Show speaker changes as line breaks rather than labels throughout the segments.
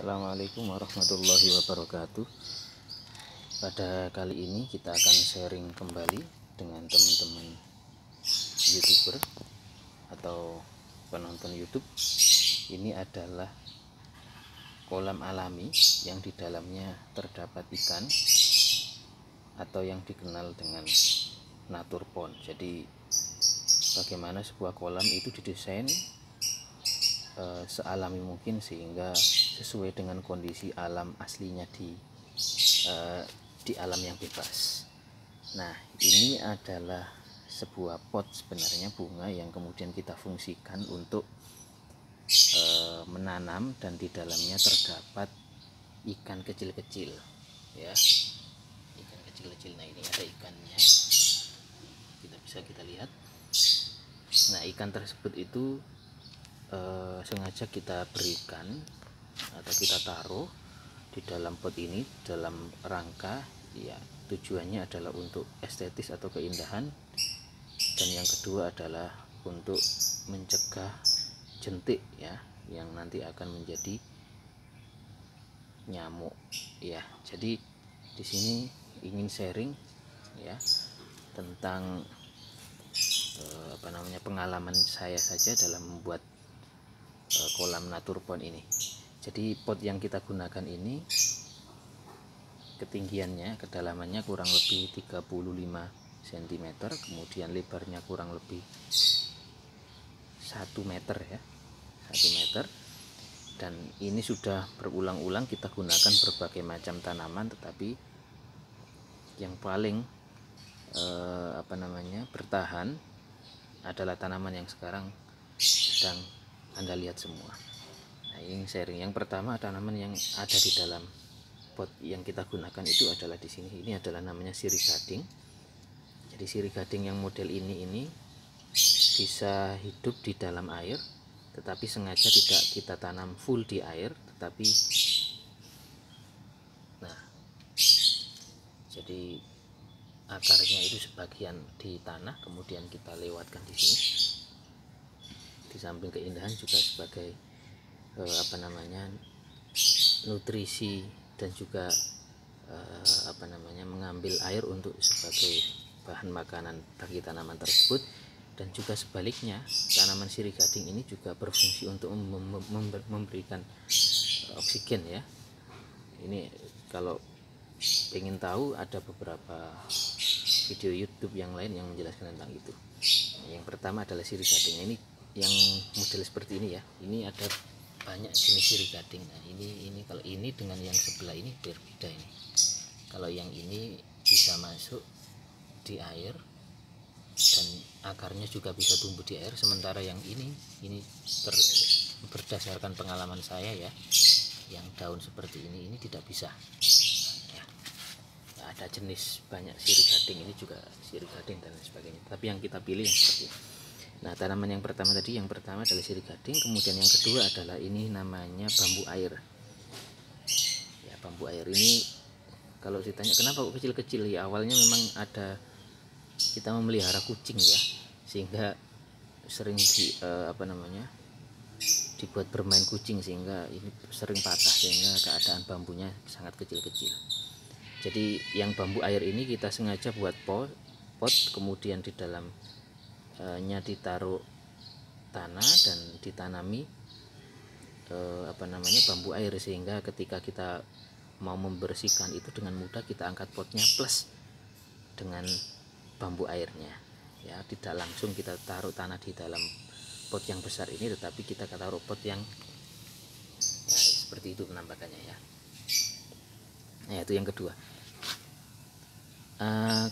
Assalamualaikum warahmatullahi wabarakatuh. Pada kali ini kita akan sharing kembali dengan teman-teman YouTuber atau penonton YouTube. Ini adalah kolam alami yang di dalamnya terdapat ikan atau yang dikenal dengan natur pond. Jadi bagaimana sebuah kolam itu didesain sealami mungkin sehingga sesuai dengan kondisi alam aslinya di alam yang bebas. Nah, ini adalah sebuah pot sebenarnya bunga yang kemudian kita fungsikan untuk menanam, dan di dalamnya terdapat ikan kecil-kecil ya, ikan kecil-kecil. Nah, ini ada ikannya, kita lihat. Nah, ikan tersebut itu sengaja kita berikan atau kita taruh di dalam pot ini dalam rangka ya, tujuannya adalah untuk estetis atau keindahan, dan yang kedua adalah untuk mencegah jentik ya, yang nanti akan menjadi nyamuk ya. Jadi di sini ingin sharing ya tentang pengalaman saya saja dalam membuat kolam natur pond ini. Jadi pot yang kita gunakan ini ketinggiannya, kedalamannya kurang lebih 35 cm, kemudian lebarnya kurang lebih 1 meter ya, 1 meter. Dan ini sudah berulang-ulang kita gunakan berbagai macam tanaman, tetapi yang paling bertahan adalah tanaman yang sekarang sedang Anda lihat semua. Nah, ini sharing. Yang pertama, tanaman yang ada di dalam pot yang kita gunakan itu adalah di sini. Ini adalah namanya sirih gading. Jadi sirih gading yang model ini bisa hidup di dalam air, tetapi sengaja tidak kita tanam full di air, tetapi nah, jadi akarnya itu sebagian di tanah, kemudian kita lewatkan di sini. Di samping keindahan juga sebagai nutrisi, dan juga mengambil air untuk sebagai bahan makanan bagi tanaman tersebut. Dan juga sebaliknya, tanaman sirih gading ini juga berfungsi untuk memberikan oksigen ya. Ini kalau ingin tahu, ada beberapa video YouTube yang lain yang menjelaskan tentang itu. Yang pertama adalah sirih gading. Ini yang model seperti ini ya. Ini ada banyak jenis sirih gading. Nah, ini kalau ini dengan yang sebelah ini berbeda ini. Kalau yang ini bisa masuk di air dan akarnya juga bisa tumbuh di air, sementara yang ini berdasarkan pengalaman saya ya, yang daun seperti ini tidak bisa ya. Ada jenis banyak sirih gading, ini juga sirih gading dan sebagainya, tapi yang kita pilih yang seperti ini. Nah, tanaman yang pertama adalah sirih gading, kemudian yang kedua adalah ini namanya bambu air ya. Bambu air ini kalau ditanya kenapa kok kecil-kecil ya, awalnya memang ada, kita memelihara kucing ya, sehingga sering dibuat bermain kucing, sehingga ini sering patah, sehingga keadaan bambunya sangat kecil-kecil. Jadi yang bambu air ini kita sengaja buat pot, kemudian di dalamnya ditaruh tanah dan ditanami bambu air, sehingga ketika kita mau membersihkan itu dengan mudah kita angkat potnya plus dengan bambu airnya ya. Tidak langsung kita taruh tanah di dalam pot yang besar ini, tetapi kita taruh pot yang ya, seperti itu penampakannya ya. Nah, itu yang kedua.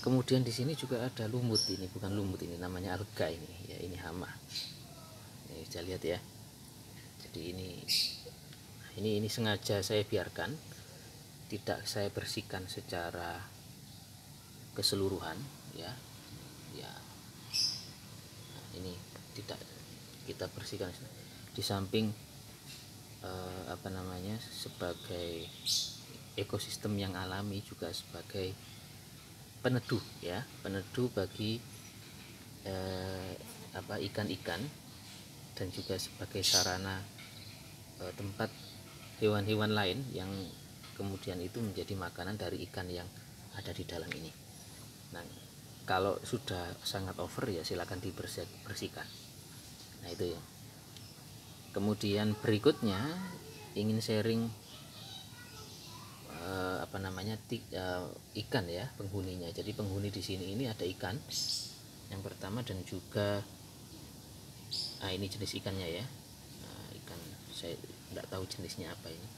Kemudian di sini juga ada lumut. Ini bukan lumut, ini namanya alga ini ya, ini hama. Ini bisa lihat ya. Jadi ini sengaja saya biarkan, tidak saya bersihkan secara keseluruhan ya. Nah, ini tidak kita bersihkan di samping sebagai ekosistem yang alami, juga sebagai peneduh ya, peneduh bagi ikan-ikan, dan juga sebagai sarana tempat hewan-hewan lain yang kemudian itu menjadi makanan dari ikan yang ada di dalam ini. Nah, kalau sudah sangat over ya silakan dibersihkan. Nah, itu ya. Kemudian berikutnya ingin sharing ikan ya, penghuninya. Jadi penghuni di sini ini ada ikan yang pertama, dan juga ini jenis ikannya ya. Ikan saya tidak tahu jenisnya apa ini.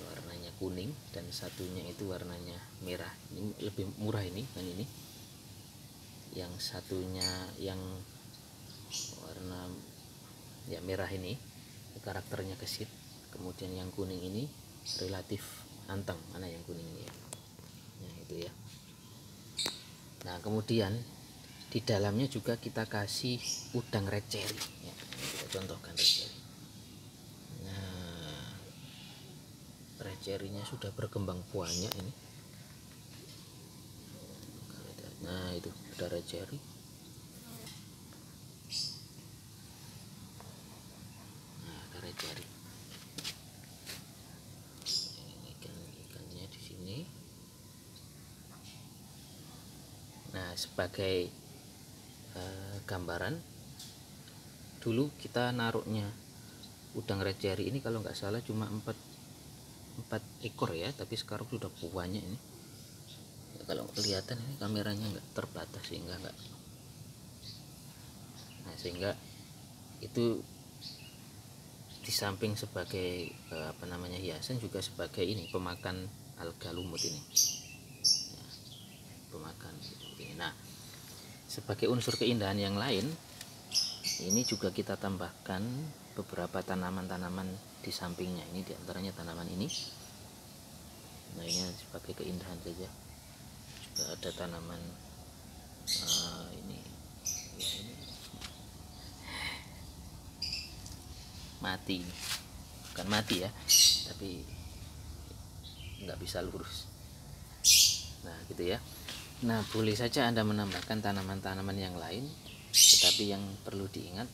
Warnanya kuning dan satunya itu warnanya merah. Ini lebih murah ini kan ini. Yang satunya yang warna ya merah ini karakternya gesit. Kemudian yang kuning ini relatif anteng. Mana yang kuning ini ya? Nah, itu ya. Nah, kemudian di dalamnya juga kita kasih udang red cherry ya. Kita contohkan red cherry. Nah, red cherry-nya sudah berkembang banyak ini. Nah, itu ada red cherry. Nah, ada red cherry. Ikannya di sini. Nah, sebagai gambaran, dulu kita naruhnya udang red cherry ini kalau nggak salah cuma 4 ekor ya, tapi sekarang sudah banyak ini. Kalau kelihatan ini kameranya nggak terbatas sehingga nggak. Nah, sehingga itu di samping sebagai hiasan juga sebagai ini pemakan alga lumut ini ya, pemakan ini. Nah, sebagai unsur keindahan yang lain ini juga kita tambahkan beberapa tanaman-tanaman di sampingnya. Ini diantaranya tanaman ini. Nah, ini sebagai keindahan saja. Juga ada tanaman ini mati, bukan mati ya, tapi nggak bisa lurus. Nah, gitu ya. Nah, boleh saja Anda menambahkan tanaman-tanaman yang lain, tetapi yang perlu diingat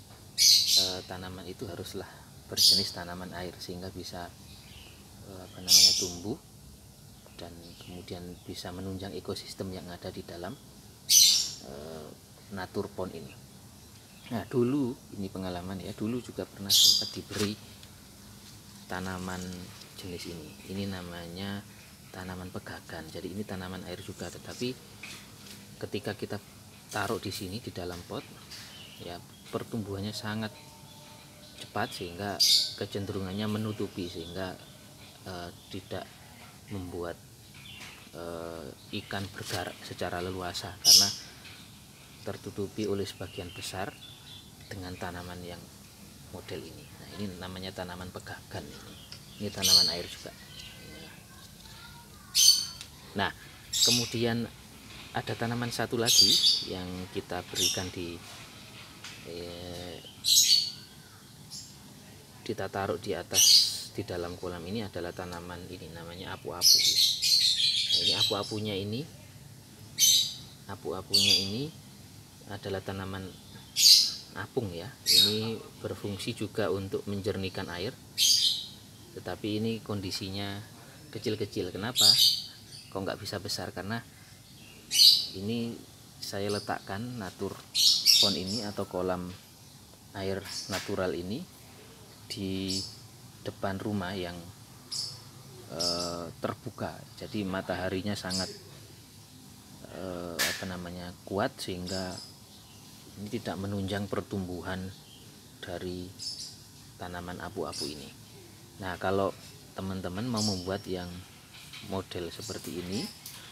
tanaman itu haruslah berjenis tanaman air sehingga bisa tumbuh dan kemudian bisa menunjang ekosistem yang ada di dalam natur pond ini. Nah, dulu ini pengalaman ya, dulu juga pernah sempat diberi tanaman jenis ini. Ini namanya tanaman pegagan. Jadi ini tanaman air juga, tetapi ketika kita taruh di sini di dalam pot ya, pertumbuhannya sangat cepat sehingga kecenderungannya menutupi, sehingga tidak membuat ikan bergerak secara leluasa karena tertutupi oleh sebagian besar dengan tanaman yang model ini. Nah, ini namanya tanaman pegagan ini. Ini tanaman air juga. Nah, kemudian ada tanaman satu lagi yang kita berikan kita taruh di atas di dalam kolam ini adalah tanaman ini namanya apu-apu. Nah, ini apu-apunya ini adalah tanaman apung ya. Ini berfungsi juga untuk menjernihkan air, tetapi ini kondisinya kecil-kecil. Kenapa kok nggak bisa besar? Karena ini saya letakkan natur pond ini atau kolam air natural ini di depan rumah yang terbuka, jadi mataharinya sangat kuat sehingga ini tidak menunjang pertumbuhan dari tanaman apu-apu ini. Nah, kalau teman-teman mau membuat yang model seperti ini,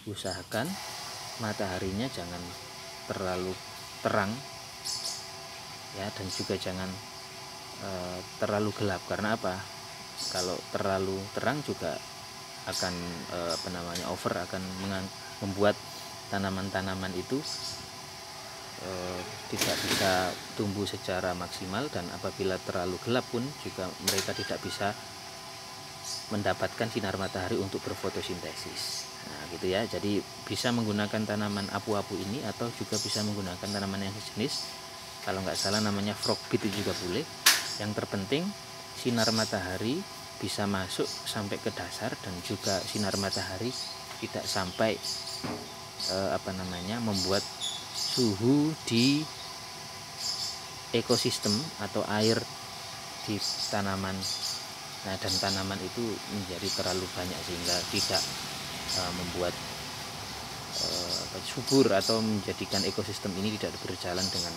usahakan mataharinya jangan terlalu terang ya, dan juga jangan terlalu gelap. Karena apa? Kalau terlalu terang juga akan over, akan membuat tanaman-tanaman itu tidak bisa tumbuh secara maksimal, dan apabila terlalu gelap pun juga mereka tidak bisa mendapatkan sinar matahari untuk berfotosintesis. Nah, gitu ya. Jadi bisa menggunakan tanaman apu-apu ini atau juga bisa menggunakan tanaman yang sejenis. Kalau nggak salah namanya frog bit itu juga boleh. Yang terpenting sinar matahari bisa masuk sampai ke dasar, dan juga sinar matahari tidak sampai membuat suhu di ekosistem atau air di tanaman. Nah, dan tanaman itu menjadi terlalu banyak sehingga tidak membuat subur atau menjadikan ekosistem ini tidak berjalan dengan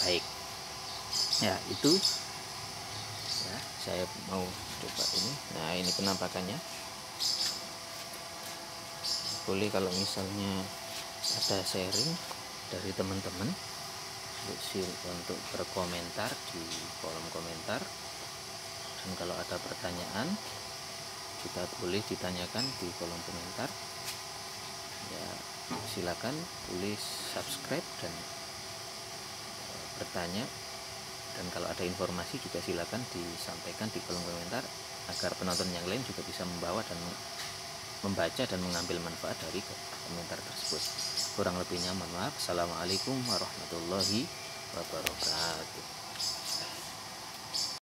baik. Ya, itu ya, saya mau coba ini. Nah, ini penampakannya. Boleh kalau misalnya ada sharing dari teman-teman untuk berkomentar di kolom komentar, dan kalau ada pertanyaan juga boleh ditanyakan di kolom komentar. Ya, silakan tulis subscribe dan bertanya, dan kalau ada informasi juga silakan disampaikan di kolom komentar agar penonton yang lain juga bisa membawa dan membaca dan mengambil manfaat dari komentar tersebut. Kurang lebihnya mohon maaf. Assalamualaikum warahmatullahi wabarakatuh.